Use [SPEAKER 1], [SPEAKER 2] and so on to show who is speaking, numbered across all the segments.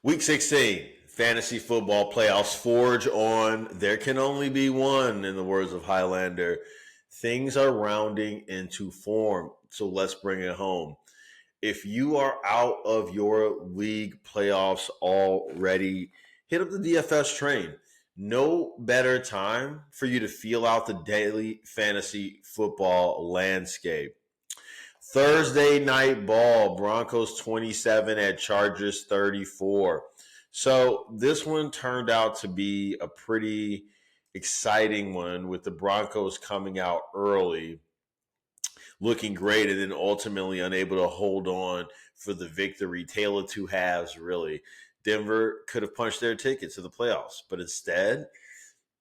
[SPEAKER 1] Week 16, fantasy football playoffs forge on. There can only be one, in the words of Highlander. Things are rounding into form, so let's bring it home. If you are out of your league playoffs already, hit up the DFS train. No better time for you to feel out the daily fantasy football landscape. Thursday night ball, Broncos 27 at Chargers 34. So this one turned out to be a pretty exciting one with the Broncos coming out early, looking great, and then ultimately unable to hold on for the victory. Tale of two halves, really. Denver could have punched their ticket to the playoffs, but instead,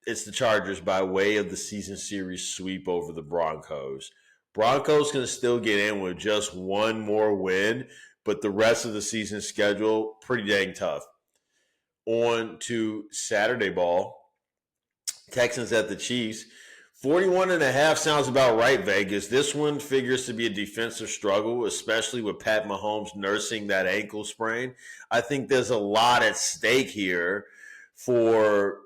[SPEAKER 1] it's the Chargers by way of the season series sweep over the Broncos. Broncos can still get in with just one more win, but the rest of the season schedule pretty dang tough. On to Saturday ball. Texans at the Chiefs. 41.5 sounds about right, Vegas. This one figures to be a defensive struggle, especially with Pat Mahomes nursing that ankle sprain. I think there's a lot at stake here for,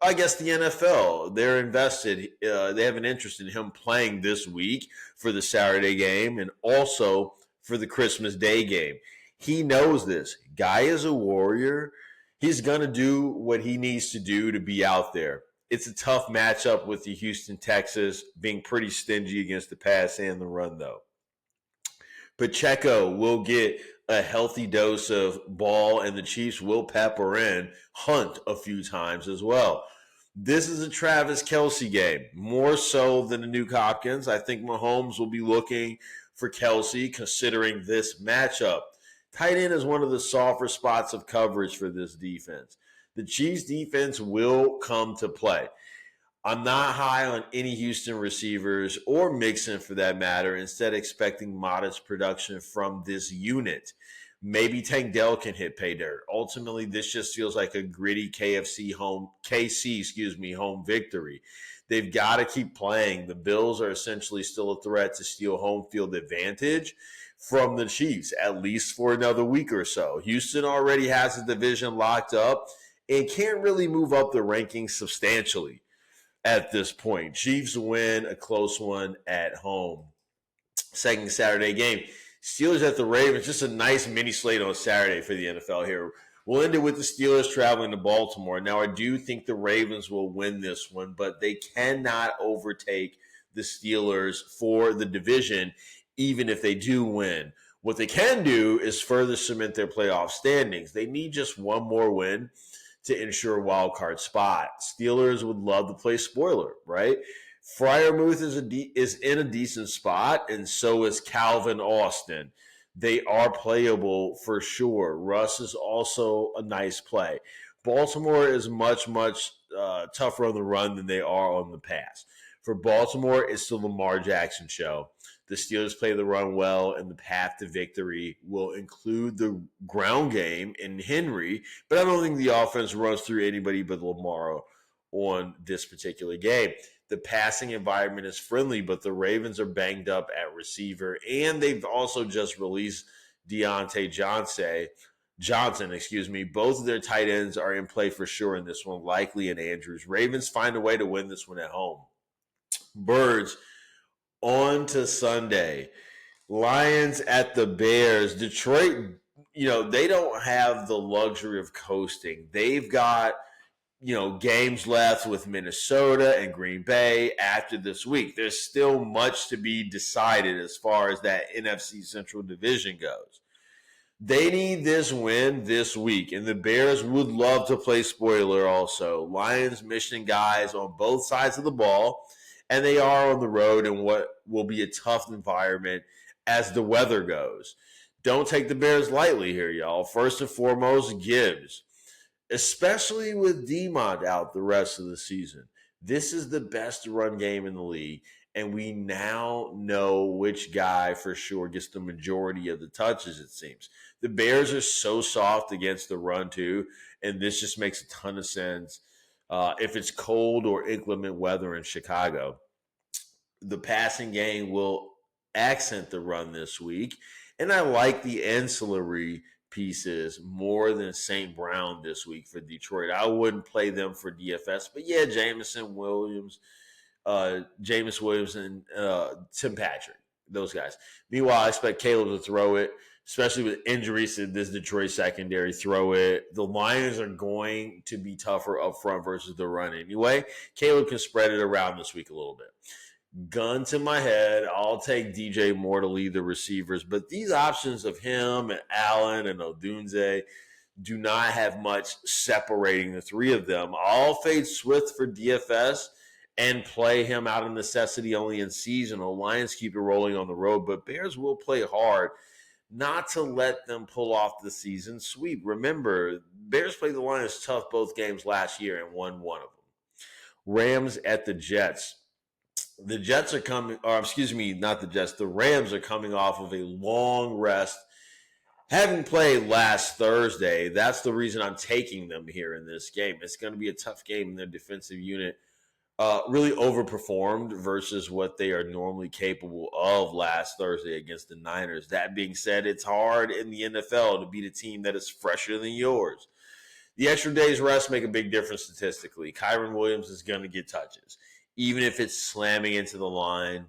[SPEAKER 1] I guess the NFL. They're invested. They have an interest in him playing this week for the Saturday game and also for the Christmas Day game. He knows this. Guy is a warrior. He's going to do what he needs to do to be out there. It's a tough matchup with the Houston Texans being pretty stingy against the pass and the run, though. Pacheco will get a healthy dose of ball, and the Chiefs will pepper in Hunt a few times as well. This is a Travis Kelce game, more so than a Nuke Hopkins. I think Mahomes will be looking for Kelce considering this matchup. Tight end is one of the softer spots of coverage for this defense. The Chiefs defense will come to play. I'm not high on any Houston receivers or Mixon for that matter, instead expecting modest production from this unit. Maybe Tank Dell can hit pay dirt. Ultimately, this just feels like a gritty KC home victory. They've got to keep playing. The Bills are essentially still a threat to steal home field advantage from the Chiefs, at least for another week or so. Houston already has the division locked up and can't really move up the rankings substantially at this point. Chiefs win a close one at home. Second Saturday game, Steelers at the Ravens. Just a nice mini slate on Saturday for the NFL here. We'll end it with the Steelers traveling to Baltimore. Now, I do think the Ravens will win this one, but they cannot overtake the Steelers for the division, even if they do win. What they can do is further cement their playoff standings. They need just one more win to ensure a wild card spot. Steelers would love to play spoiler, right? Freiermuth is in a decent spot, and so is Calvin Austin. They are playable for sure. Russ is also a nice play. Baltimore is much tougher on the run than they are on the pass. For Baltimore, it's the Lamar Jackson show. The Steelers play the run well, and the path to victory will include the ground game in Henry, but I don't think the offense runs through anybody but Lamar on this particular game. The passing environment is friendly, but the Ravens are banged up at receiver, and they've also just released Deontay Johnson. Both of their tight ends are in play for sure in this one, likely in Andrews. Ravens find a way to win this one at home. Birds on to Sunday. Lions at the Bears. Detroit, they don't have the luxury of coasting. They've got games left with Minnesota and Green Bay after this week. There's still much to be decided as far as that NFC Central Division goes. They need this win this week, and the Bears would love to play spoiler also. Lions mission guys on both sides of the ball, and they are on the road in what will be a tough environment as the weather goes. Don't take the Bears lightly here, y'all. First and foremost, Gibbs. Especially with Demont out the rest of the season. This is the best run game in the league, and we now know which guy for sure gets the majority of the touches, it seems. The Bears are so soft against the run, too, and this just makes a ton of sense if it's cold or inclement weather in Chicago. The passing game will accent the run this week, and I like the ancillary pieces more than St. Brown this week for Detroit. I wouldn't play them for DFS, but yeah, Jameis Williams, and Tim Patrick, those guys. Meanwhile, I expect Caleb to throw it, especially with injuries to this Detroit secondary. Throw it. The Lions are going to be tougher up front versus the run anyway. Caleb can spread it around this week a little bit. Gun to my head, I'll take DJ Moore to lead the receivers, but these options of him and Allen and Odunze do not have much separating the three of them. I'll fade Swift for DFS and play him out of necessity only in seasonal. Lions keep it rolling on the road, but Bears will play hard not to let them pull off the season sweep. Remember, Bears played the Lions tough both games last year and won one of them. Rams at the Jets. The Jets are coming, or excuse me, not the Jets. The Rams are coming off of a long rest, having played last Thursday. That's the reason I'm taking them here in this game. It's going to be a tough game, and their defensive unit really overperformed versus what they are normally capable of last Thursday against the Niners. That being said, it's hard in the NFL to beat a team that is fresher than yours. The extra day's rest make a big difference statistically. Kyron Williams is going to get touches. Even if it's slamming into the line,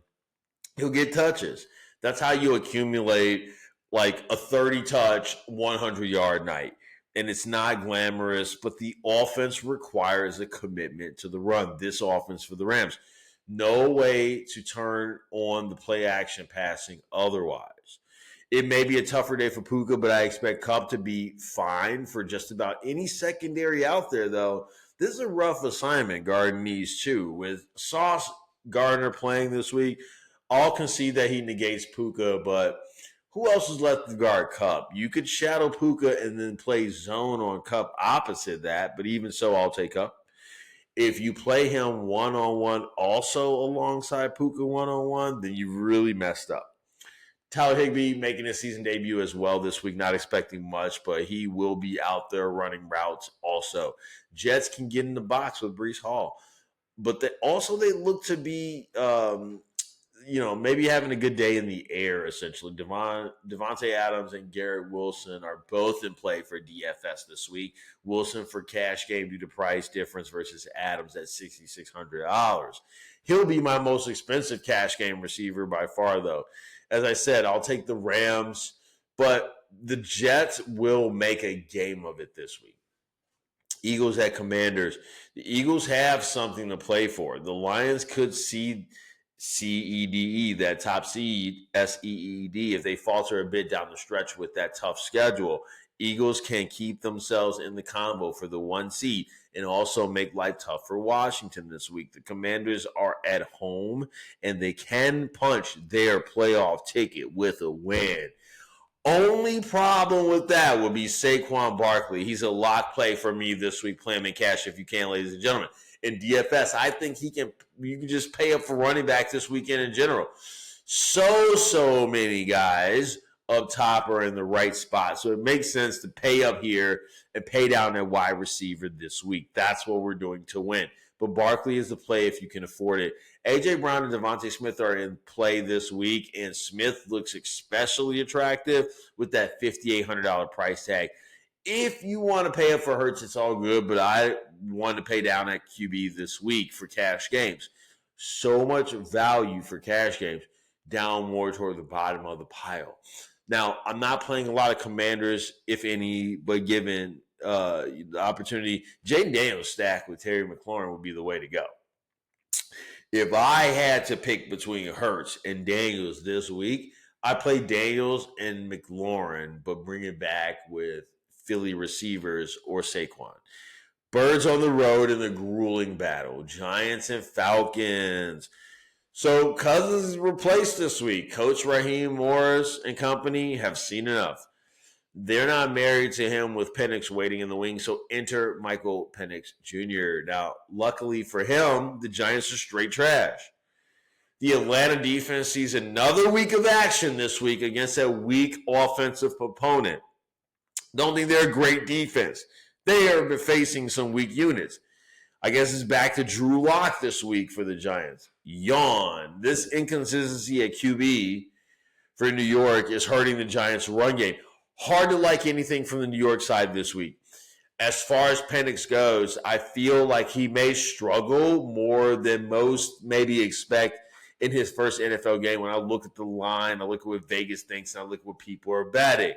[SPEAKER 1] he'll get touches. That's how you accumulate like a 30-touch, 100-yard night. And it's not glamorous, but the offense requires a commitment to the run. This offense for the Rams. No way to turn on the play-action passing otherwise. It may be a tougher day for Puka, but I expect Kupp to be fine for just about any secondary out there, though. This is a rough assignment guarding these two. With Sauce Gardner playing this week, I'll concede that he negates Puka, but who else is left to guard Kupp? You could shadow Puka and then play zone on Kupp opposite that, but even so, I'll take Kupp. If you play him one-on-one also alongside Puka one-on-one, then you really messed up. Tyler Higbee making his season debut as well this week, not expecting much, but he will be out there running routes also. Jets can get in the box with Breece Hall, but they look to be maybe having a good day in the air, essentially. Devontae Adams and Garrett Wilson are both in play for DFS this week. Wilson for cash game due to price difference versus Adams at $6,600. He'll be my most expensive cash game receiver by far, though. As I said, I'll take the Rams, but the Jets will make a game of it this week. Eagles at Commanders. The Eagles have something to play for. The Lions could seed CEDE, that top seed, SEED, if they falter a bit down the stretch with that tough schedule. Eagles can keep themselves in the combo for the 1 seed and also make life tough for Washington this week. The Commanders are at home, and they can punch their playoff ticket with a win. Only problem with that would be Saquon Barkley. He's a lock play for me this week. Play him in cash if you can, ladies and gentlemen. In DFS, I think you can just pay up for running back this weekend in general. So many guys up top are in the right spot. So it makes sense to pay up here and pay down at wide receiver this week. That's what we're doing to win. But Barkley is the play if you can afford it. A.J. Brown and Devontae Smith are in play this week, and Smith looks especially attractive with that $5,800 price tag. If you want to pay up for Hurts, it's all good, but I want to pay down at QB this week for cash games. So much value for cash games, down more toward the bottom of the pile. Now, I'm not playing a lot of Commanders, if any, but given the opportunity, Jaden Daniels stacked with Terry McLaurin would be the way to go. If I had to pick between Hurts and Daniels this week, I play Daniels and McLaurin, but bring it back with Philly receivers or Saquon. Birds on the road in the grueling battle. Giants and Falcons. So Cousins is replaced this week. Coach Raheem Morris and company have seen enough. They're not married to him with Penix waiting in the wings, so enter Michael Penix Jr. Now, luckily for him, the Giants are straight trash. The Atlanta defense sees another week of action this week against a weak offensive opponent. Don't think they're a great defense. They are facing some weak units. I guess it's back to Drew Lock this week for the Giants. Yawn. This inconsistency at QB for New York is hurting the Giants' run game. Hard to like anything from the New York side this week. As far as Penix goes, I feel like he may struggle more than most maybe expect in his first NFL game. When I look at the line, I look at what Vegas thinks, and I look at what people are betting.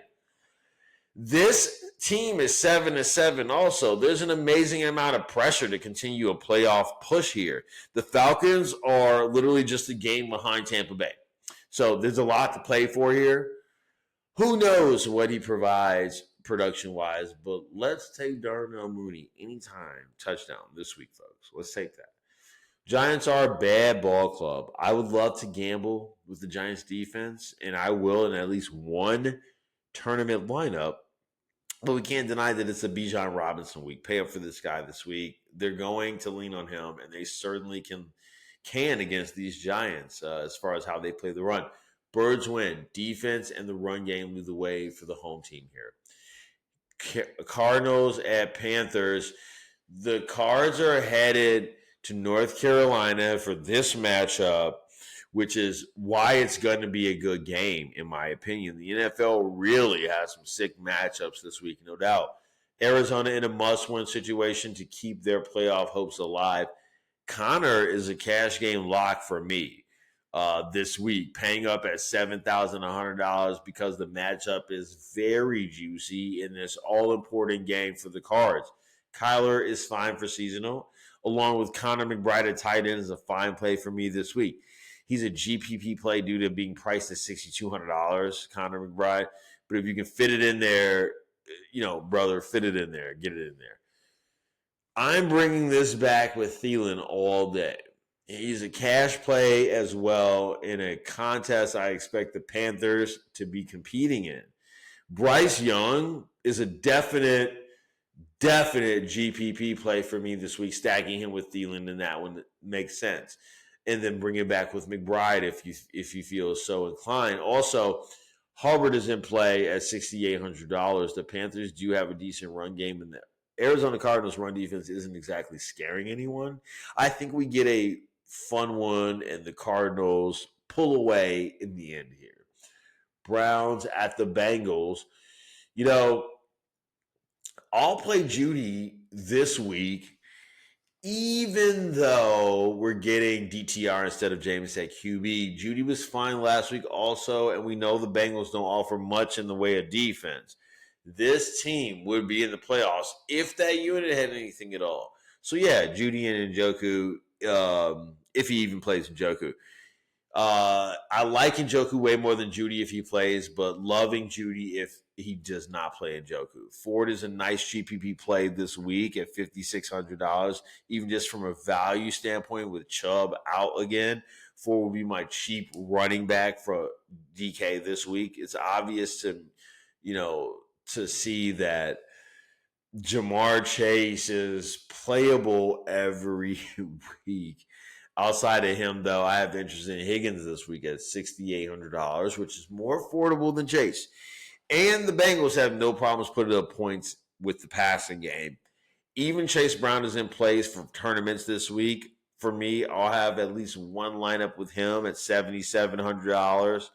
[SPEAKER 1] This team is 7-7 also. There's an amazing amount of pressure to continue a playoff push here. The Falcons are literally just a game behind Tampa Bay. So there's a lot to play for here. Who knows what he provides production-wise, but let's take Darnell Mooney anytime touchdown this week, folks. Let's take that. Giants are a bad ball club. I would love to gamble with the Giants defense, and I will in at least one tournament lineup, but we can't deny that it's a Bijan Robinson week. Pay up for this guy this week. They're going to lean on him, and they certainly can against these Giants as far as how they play the run. Birds win. Defense and the run game lead the way for the home team here. Cardinals at Panthers. The Cards are headed to North Carolina for this matchup, which is why it's going to be a good game, in my opinion. The NFL really has some sick matchups this week, no doubt. Arizona in a must-win situation to keep their playoff hopes alive. Connor is a cash game lock for me this week, paying up at $7,100 because the matchup is very juicy in this all-important game for the Cards. Kyler is fine for seasonal, along with Connor McBride at tight end is a fine play for me this week. He's a GPP play due to being priced at $6,200, Connor McBride. But if you can fit it in there, brother, fit it in there. Get it in there. I'm bringing this back with Thielen all day. He's a cash play as well in a contest I expect the Panthers to be competing in. Bryce Young is a definite GPP play for me this week, stacking him with Thielen, and that one makes sense. And then bring it back with McBride if you feel so inclined. Also, Hubbard is in play at $6,800. The Panthers do have a decent run game, and the Arizona Cardinals run defense isn't exactly scaring anyone. I think we get a fun one, and the Cardinals pull away in the end here. Browns at the Bengals. I'll play Judy this week, even though we're getting DTR instead of James at QB. Judy was fine last week also, and we know the Bengals don't offer much in the way of defense. This team would be in the playoffs if that unit had anything at all. So, yeah, Judy and Njoku, if he even plays Njoku. I like Njoku way more than Judy if he plays, but loving Judy if he does not play Njoku. Ford is a nice GPP play this week at $5,600, even just from a value standpoint with Chubb out again. Ford will be my cheap running back for DK this week. It's obvious to see that Jamar Chase is playable every week. Outside of him, though, I have interest in Higgins this week at $6,800, which is more affordable than Chase. And the Bengals have no problems putting up points with the passing game. Even Chase Brown is in place for tournaments this week. For me, I'll have at least one lineup with him at $7,700.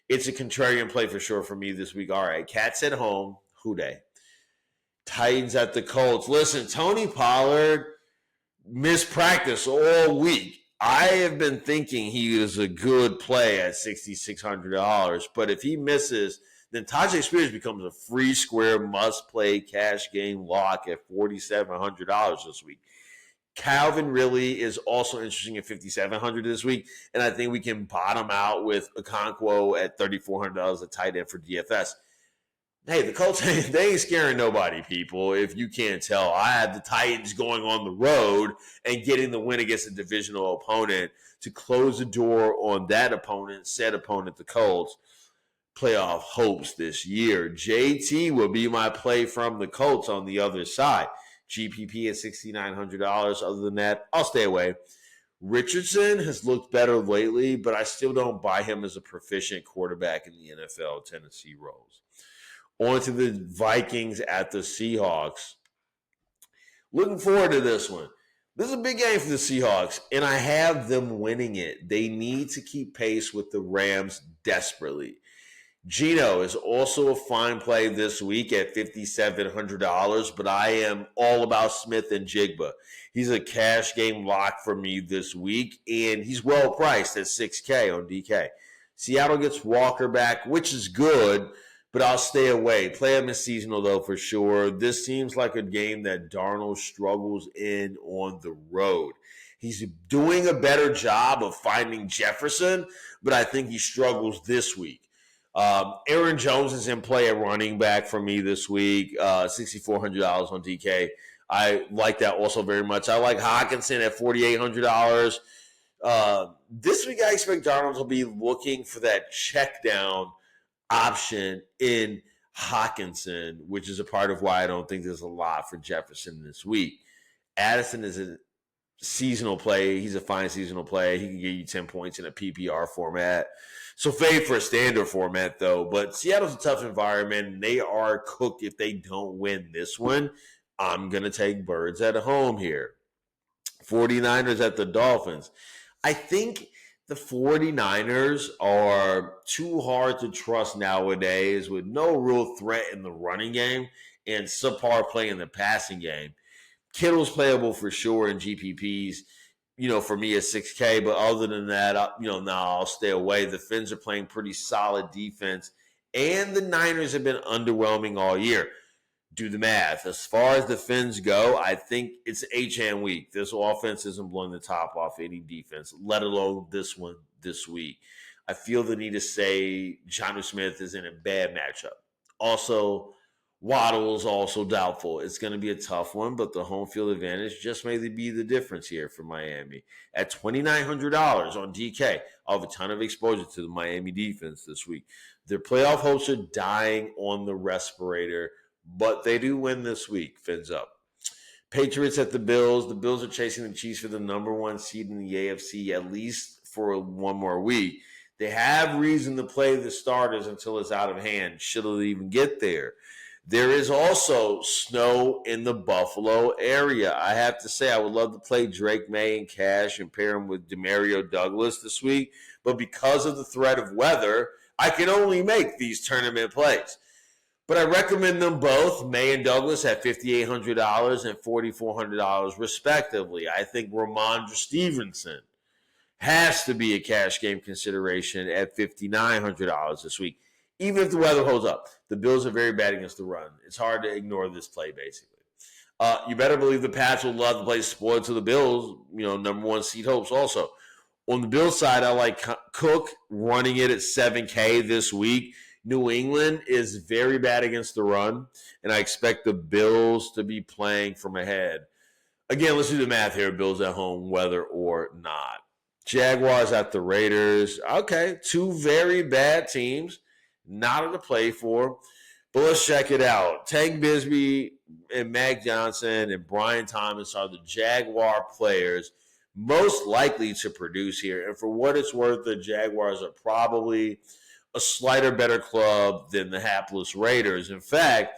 [SPEAKER 1] It's a contrarian play for sure for me this week. All right, Cats at home. Who dey? Titans at the Colts. Listen, Tony Pollard missed practice all week. I have been thinking he is a good play at $6,600, but if he misses, then Tajay Spears becomes a free square must-play cash game lock at $4,700 this week. Calvin really is also interesting at $5,700 this week, and I think we can bottom out with Okonkwo at $3,400 a tight end for DFS. Hey, the Colts, they ain't scaring nobody, people, if you can't tell. I had the Titans going on the road and getting the win against a divisional opponent to close the door on that opponent, said opponent, the Colts, playoff hopes this year. JT will be my play from the Colts on the other side. GPP at $6,900. Other than that, I'll stay away. Richardson has looked better lately, but I still don't buy him as a proficient quarterback in the NFL. Tennessee rolls. On to the Vikings at the Seahawks. Looking forward to this one. This is a big game for the Seahawks, and I have them winning it. They need to keep pace with the Rams desperately. Gino is also a fine play this week at $5,700, but I am all about Smith and Jigba. He's a cash game lock for me this week, and he's well priced at 6K on DK. Seattle gets Walker back, which is good, but I'll stay away. Play him in seasonal, though, for sure. This seems like a game that Darnold struggles in on the road. He's doing a better job of finding Jefferson, but I think he struggles this week. Aaron Jones is in play at running back for me this week, $6,400 on DK. I like that also very much. I like Hockenson at $4,800. This week, I expect Darnold to be looking for that check down option in Hockenson, which is a part of why I don't think there's a lot for Jefferson this week. Addison is a seasonal play. He's a fine seasonal play. He can get you 10 points in a PPR format. So fade for a standard format, though. But Seattle's a tough environment. They are cooked if they don't win this one. I'm going to take Birds at home here. 49ers at the Dolphins. I think the 49ers are too hard to trust nowadays with no real threat in the running game and subpar play in the passing game. Kittle's playable for sure in GPPs, for me at 6K. But other than that, I'll stay away. The Finns are playing pretty solid defense, and the Niners have been underwhelming all year. Do the math. As far as the Finns go, I think it's H-hand week. This offense isn't blowing the top off any defense, let alone this one this week. I feel the need to say Jonnu Smith is in a bad matchup. Also, Waddle's also doubtful. It's going to be a tough one, but the home field advantage just may be the difference here for Miami. At $2,900 on DK, I'll have a ton of exposure to the Miami defense this week. Their playoff hopes are dying on the respirator, but they do win this week. Fins up. Patriots at the Bills. The Bills are chasing the Chiefs for the number one seed in the AFC, at least for one more week. They have reason to play the starters until it's out of hand, should it even get there. There is also snow in the Buffalo area. I have to say, I would love to play Drake May in cash and pair him with Demario Douglas this week, but because of the threat of weather, I can only make these tournament plays. But I recommend them both, May and Douglas, at $5,800 and $4,400 respectively. I think Ramondre Stevenson has to be a cash game consideration at $5,900 this week, even if the weather holds up. The Bills are very bad against the run. It's hard to ignore this play, basically. You better believe the Pats will love to play spoiled to the Bills, number one seed hopes also. On the Bills side, I like Cook running it at 7K this week. New England is very bad against the run, and I expect the Bills to be playing from ahead. Again, let's do the math here. Bills at home, whether or not. Jaguars at the Raiders. Okay, two very bad teams. Not to play for, but let's check it out. Tank Bisbee and Mac Johnson and Brian Thomas are the Jaguar players most likely to produce here. And for what it's worth, the Jaguars are probably a slighter better club than the hapless Raiders. In fact,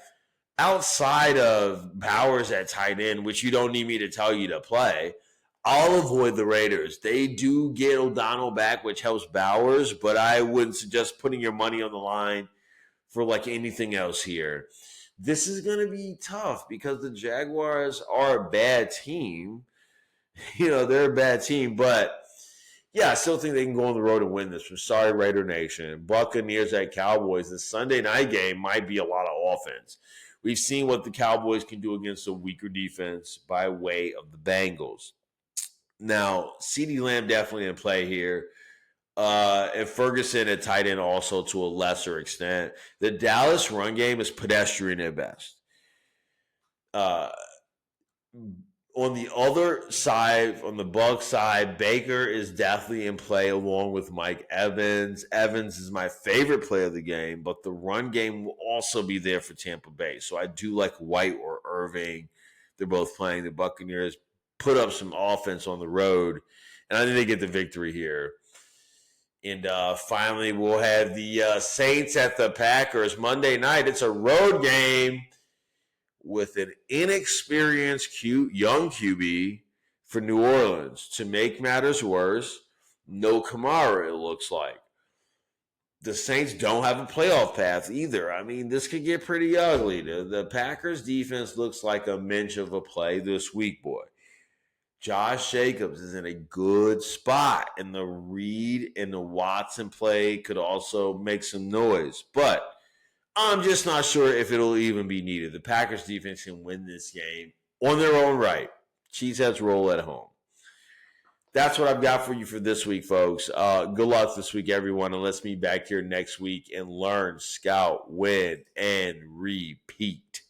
[SPEAKER 1] outside of Bowers at tight end, which you don't need me to tell you to play, I'll avoid the Raiders. They do get O'Donnell back, which helps Bowers, but I wouldn't suggest putting your money on the line for like anything else here. This is going to be tough because the Jaguars are a bad team. They're a bad team, but yeah, I still think they can go on the road and win this. I'm sorry, Raider Nation. Buccaneers at Cowboys. The Sunday night game might be a lot of offense. We've seen what the Cowboys can do against a weaker defense by way of the Bengals. Now, CeeDee Lamb definitely in play here. And Ferguson at tight end also to a lesser extent. The Dallas run game is pedestrian at best. On the other side, on the Bucs side, Baker is definitely in play along with Mike Evans. Evans is my favorite play of the game, but the run game will also be there for Tampa Bay. So I do like White or Irving. They're both playing. The Buccaneers put up some offense on the road, and I think they get the victory here. And finally, we'll have the Saints at the Packers Monday night. It's a road game with an inexperienced young QB for New Orleans. To make matters worse, no Kamara, it looks like. the Saints don't have a playoff path either. I mean, this could get pretty ugly. The Packers defense looks like a minch of a play this week, boy. Josh Jacobs is in a good spot, and the Reed and the Watson play could also make some noise. But I'm just not sure if it'll even be needed. The Packers defense can win this game on their own right. Cheeseheads roll at home. That's what I've got for you for this week, folks. Good luck this week, everyone, and let's meet back here next week and learn, scout, win, and repeat.